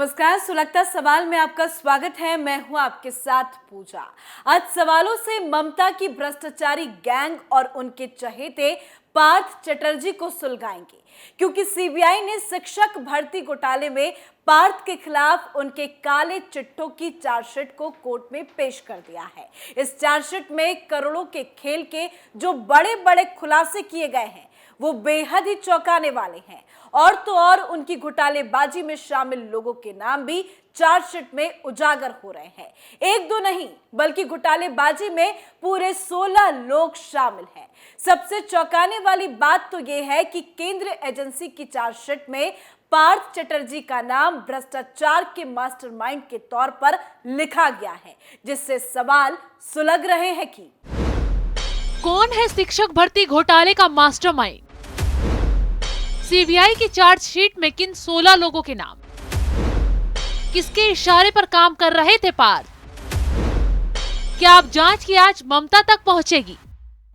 नमस्कार, सुलगता सवाल में आपका स्वागत है। मैं हूं आपके साथ पूजा। आज सवालों से ममता की भ्रष्टाचारी गैंग और उनके चहेते पार्थ चटर्जी को सुलगाएंगे, क्योंकि सीबीआई ने शिक्षक भर्ती घोटाले में पार्थ के खिलाफ उनके काले चिट्ठों की चार्जशीट को कोर्ट में पेश कर दिया है। इस चार्जशीट में करोड़ों के खेल के जो बड़े बड़े खुलासे किए गए हैं वो बेहद ही चौंकाने वाले हैं। और तो और उनकी घोटालेबाजी में शामिल लोगों के नाम भी चार्जशीट में उजागर हो रहे हैं। एक दो नहीं, बल्कि घोटालेबाजी में पूरे 16 लोग शामिल हैं। सबसे चौंकाने वाली बात तो यह है कि केंद्रीय एजेंसी की चार्जशीट में पार्थ चटर्जी का नाम भ्रष्टाचार के मास्टरमाइंड के तौर पर लिखा गया है, जिससे सवाल सुलग रहे हैं कि कौन है शिक्षक भर्ती घोटाले का मास्टरमाइंड? सीबीआई की चार्जशीट में किन 16 लोगों के नाम? किसके इशारे पर काम कर रहे थे पार्थ? क्या अब जांच की आंच ममता तक पहुंचेगी?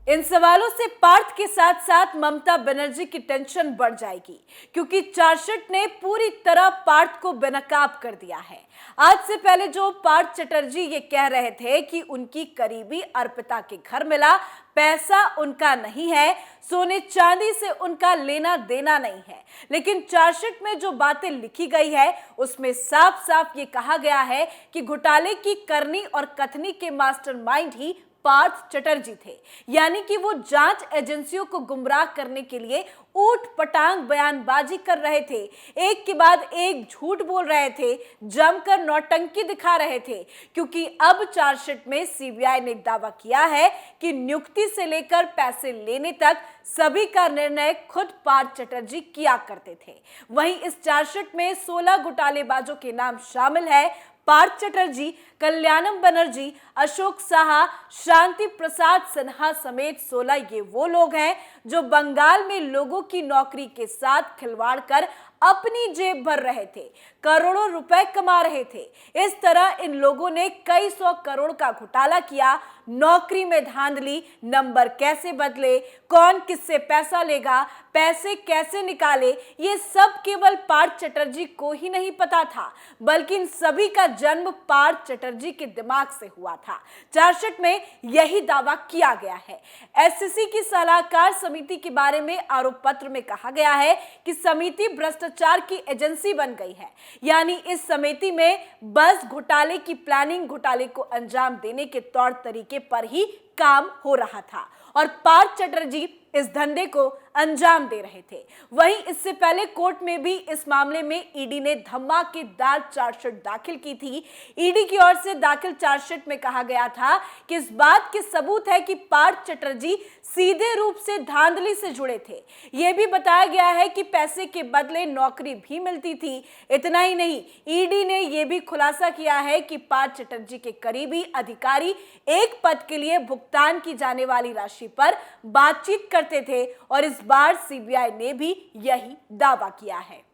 इन सवालों से पार्थ के साथ साथ ममता बनर्जी की टेंशन बढ़ जाएगी, क्योंकि चार्जशीट ने पूरी तरह पार्थ को बेनकाब कर दिया है। आज से पहले जो पार्थ चटर्जी ये कह रहे थे कि उनकी करीबी अर्पिता के घर मिला, पैसा उनका नहीं है, सोने चांदी से उनका लेना देना नहीं है, लेकिन चार्जशीट में जो बातें लिखी गई है उसमें साफ साफ ये कहा गया है कि घोटाले की करनी और कथनी के मास्टरमाइंड ही पार्थ चटर्जी थे। यानी कि वो जांच एजेंसियों को गुमराह करने के लिए ऊट पटांग बयानबाजी कर रहे थे, एक के बाद एक झूठ बोल रहे थे, जमकर नौटंकी दिखा रहे थे। क्योंकि अब चार्जशीट में सीबीआई ने दावा किया है कि नियुक्ति से लेकर पैसे लेने तक सभी का निर्णय खुद पार्थ चटर्जी किया करते थे। वहीं इस चार्जशीट में 16 घोटालेबाजों के नाम शामिल है। पार्थ चटर्जी, कल्याणम बनर्जी, अशोक साहा, शांति प्रसाद सिन्हा समेत 16 ये वो लोग हैं जो बंगाल में लोगों की नौकरी के साथ खिलवाड़ कर अपनी जेब भर रहे थे, करोड़ों रुपए कमा रहे थे। इस तरह इन लोगों ने कई 100 करोड़ का घोटाला किया। नौकरी में धांधली, नंबर कैसे बदले, कौन किससे पैसा लेगा, पैसे कैसे निकाले, ये सब केवल पार्थ चटर्जी को ही नहीं पता था, बल्कि इन सभी का जन्म पार्थ चटर्जी के दिमाग से हुआ था। चार्जशीट में यही दावा किया गया है। एससीसी की सलाहकार समिति के बारे में आरोप पत्र में कहा गया है कि समिति भ्रष्टाचार की एजेंसी बन गई है। यानी इस समिति में बस घोटाले की प्लानिंग, घोटाले को अंजाम देने के तौर तरीके पर ही काम हो रहा था और पार्थ चटर्जी इस धंधे को अंजाम दे रहे थे। वहीं इससे पहले कोर्ट में भी इस मामले में ईडी ने धमाकेदार चार्जशीट दाखिल की थी। ईडी की ओर से दाखिल चार्जशीट में कहा गया था कि इस बात के सबूत है कि पार्थ चटर्जी सीधे रूप से धांधली से जुड़े थे। यह भी बताया गया है कि पैसे के बदले नौकरी भी मिलती थी। इतना ही नहीं, ईडी ने यह भी खुलासा किया है कि पार्थ चटर्जी के करीबी अधिकारी एक पद के लिए भुगतान की जाने वाली राशि पर बातचीत करते थे और इस बार सीबीआई ने भी यही दावा किया है।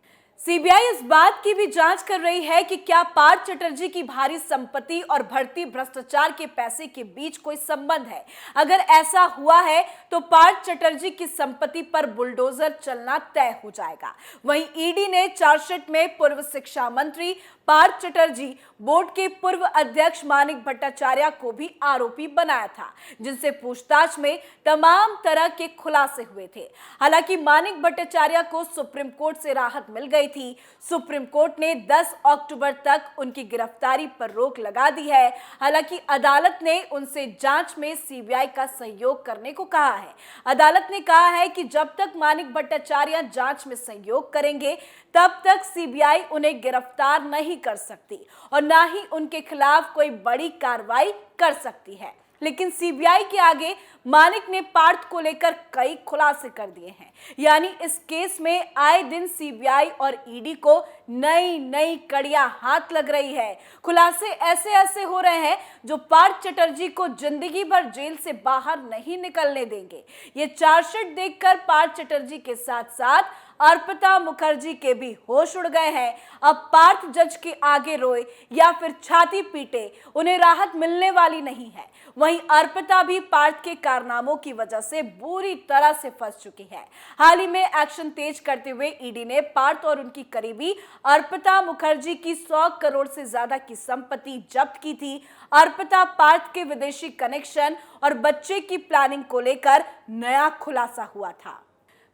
सीबीआई इस बात की भी जांच कर रही है कि क्या पार्थ चटर्जी की भारी संपत्ति और भर्ती भ्रष्टाचार के पैसे के बीच कोई संबंध है। अगर ऐसा हुआ है तो पार्थ चटर्जी की संपत्ति पर बुलडोजर चलना तय हो जाएगा। वहीं ईडी ने चार्जशीट में पूर्व शिक्षा मंत्री पार्थ चटर्जी, बोर्ड के पूर्व अध्यक्ष मानिक भट्टाचार्य को भी आरोपी बनाया था, जिनसे पूछताछ में तमाम तरह के खुलासे हुए थे। हालांकि मानिक भट्टाचार्य को सुप्रीम कोर्ट से राहत मिल गई थी। सुप्रीम कोर्ट ने 10 अक्टूबर तक उनकी गिरफ्तारी पर रोक लगा दी है। हालांकि अदालत ने उनसे जांच में सीबीआई का सहयोग करने को कहा है। अदालत ने कहा है कि जब तक मानिक भट्टाचार्य जांच में सहयोग करेंगे तब तक सीबीआई उन्हें गिरफ्तार नहीं कर सकती और ना ही उनके खिलाफ कोई बड़ी कार्रवाई कर सकती है। लेकिन सीबीआई के आगे मानिक ने पार्थ को लेकर कई खुलासे कर दिए हैं। यानी इस केस में आए दिन सीबीआई और ईडी को नई नई कड़ियां हाथ लग रही है। खुलासे ऐसे ऐसे हो रहे हैं जो पार्थ चटर्जी को जिंदगी भर जेल से बाहर नहीं निकलने देंगे। ये चार्जशीट देखकर पार्थ चटर्जी के साथ साथ अर्पिता मुखर्जी के भी होश उड़ गए हैं। अब पार्थ जज के आगे रोए या फिर छाती पीटे, उन्हें राहत मिलने वाली नहीं है। वहीं अर्पिता भी पार्थ के कारनामों की वजह से बुरी तरह से फंस चुकी है। हाल ही में एक्शन तेज करते हुए ईडी ने पार्थ और उनकी करीबी अर्पिता मुखर्जी की 100 करोड़ से ज्यादा की संपत्ति जब्त की थी। अर्पिता पार्थ के विदेशी कनेक्शन और बच्चे की प्लानिंग को लेकर नया खुलासा हुआ था।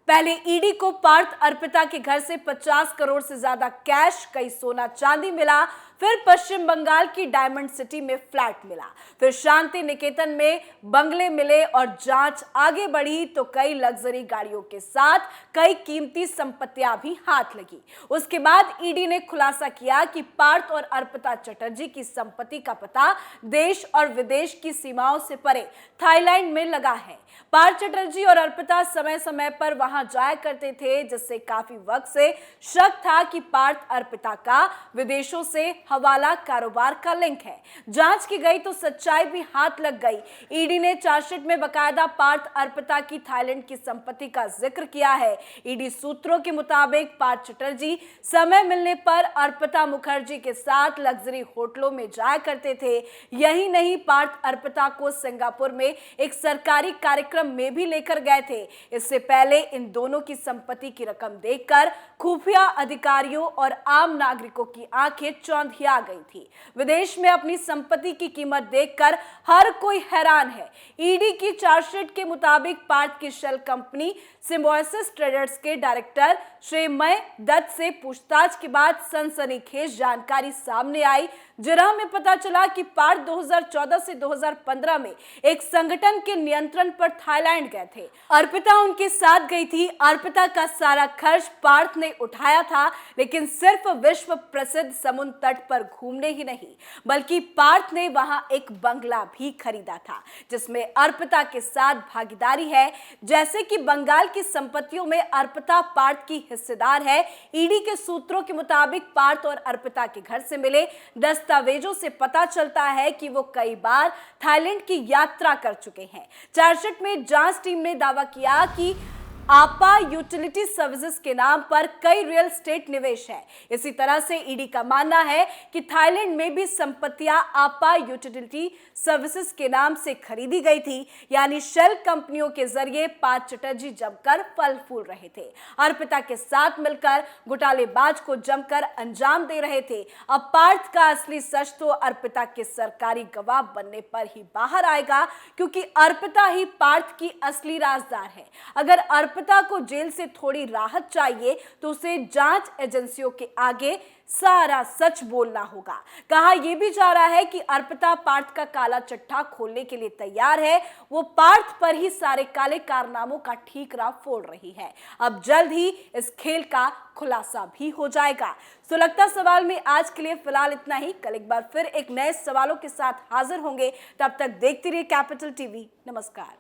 पहले ईडी को पार्थ अर्पिता के घर से 50 करोड़ से ज्यादा कैश, कई सोना चांदी मिला। फिर पश्चिम बंगाल की डायमंड सिटी में फ्लैट मिला। फिर शांति निकेतन में बंगले मिले और जांच आगे बढ़ी तो कई लग्जरी गाड़ियों के साथ कई कीमती संपत्तियां भी हाथ लगी। उसके बाद ईडी ने खुलासा किया कि पार्थ और अर्पिता चटर्जी की संपत्ति का पता देश और विदेश की सीमाओं से परे थाईलैंड में लगा है। पार्थ चटर्जी और अर्पिता समय समय पर वहां जाया करते थे, जिससे काफी वक्त से शक था कि पार्थ अर्पिता का विदेशों से हवाला कारोबार का लिंक है। जांच की गई तो सच्चाई भी हाथ लग गई। ईडी ने चार्जशीट में बकायदा पार्थ अर्पिता की थाईलैंड की संपत्ति का जिक्र किया है। ईडी सूत्रों के मुताबिक पार्थ चटर्जी समय मिलने पर अर्पिता मुखर्जी के साथ लग्जरी होटलों में जाया करते थे। यही नहीं, पार्थ अर्पिता को सिंगापुर में एक सरकारी कार्यक्रम में भी लेकर गए थे। इससे पहले इन दोनों की संपत्ति की रकम देखकर खुफिया अधिकारियों और आम नागरिकों की आंखें चौंधिया गई थी। विदेश में अपनी संपत्ति की कीमत देखकर हर कोई हैरान है। ईडी की चार्जशीट के मुताबिक पार्थ की शेल कंपनी सिम्बायोसिस ट्रेडर्स के डायरेक्टर श्रेमय दत्त से पूछताछ के बाद सनसनीखेज जानकारी सामने आई। जिरह में पता चला कि पार्थ 2014 से 2015 में एक संगठन के नियंत्रण पर थाईलैंड गए थे। अर्पिता उनके साथ गई थी। अर्पिता का सारा खर्च पार्थ ने उठाया था, लेकिन सिर्फ विश्व प्रसिद्ध समुद्र तट पर घूमने ही नहीं, बल्कि पार्थ ने वहां एक बंगला भी खरीदा था, जिसमें अर्पिता के साथ भागीदारी है। जैसे कि बंगाल की संपत्तियों में अर्पिता पार्थ की हिस्सेदार है। ईडी के सूत्रों के मुताबिक पार्थ और अर्पिता के घर से मिले दस्तावेजों से पता चलता है कि वो कई बार थाईलैंड की यात्रा कर चुके हैं। चार्जशीट में जांच टीम ने दावा किया कि आपा यूटिलिटी सर्विसेज के नाम पर कई रियल एस्टेट निवेश है। इसी तरह से ईडी का मानना है कि थाईलैंड में भी संपत्तियां आपा यूटिलिटी सर्विसेज के नाम से खरीदी गई थी, यानी शेल कंपनियों के जरिए पार्थ चटर्जी जमकर फल फूल रहे थे। अर्पिता के साथ मिलकर घोटालेबाज को जमकर अंजाम दे रहे थे। अब पार्थ का असली सच तो अर्पिता के सरकारी गवाह बनने पर ही बाहर आएगा, क्योंकि अर्पिता ही पार्थ की असली राजदार है। अगर अर्पिता को जेल से थोड़ी राहत चाहिए तो उसे जांच एजेंसियों के आगे सारा सच बोलना होगा। कहा यह भी जा रहा है कि अर्पिता पार्थ का काला चिट्ठा खोलने के लिए तैयार है। वो पार्थ पर ही सारे काले कारनामों का ठीकरा फोड़ रही है। अब जल्द ही इस खेल का खुलासा भी हो जाएगा। सुलगता सवाल में आज के लिए फिलहाल इतना ही। कल एक बार फिर एक नए सवालों के साथ हाजिर होंगे। तब तक देखते रहिए कैपिटल टीवी। नमस्कार।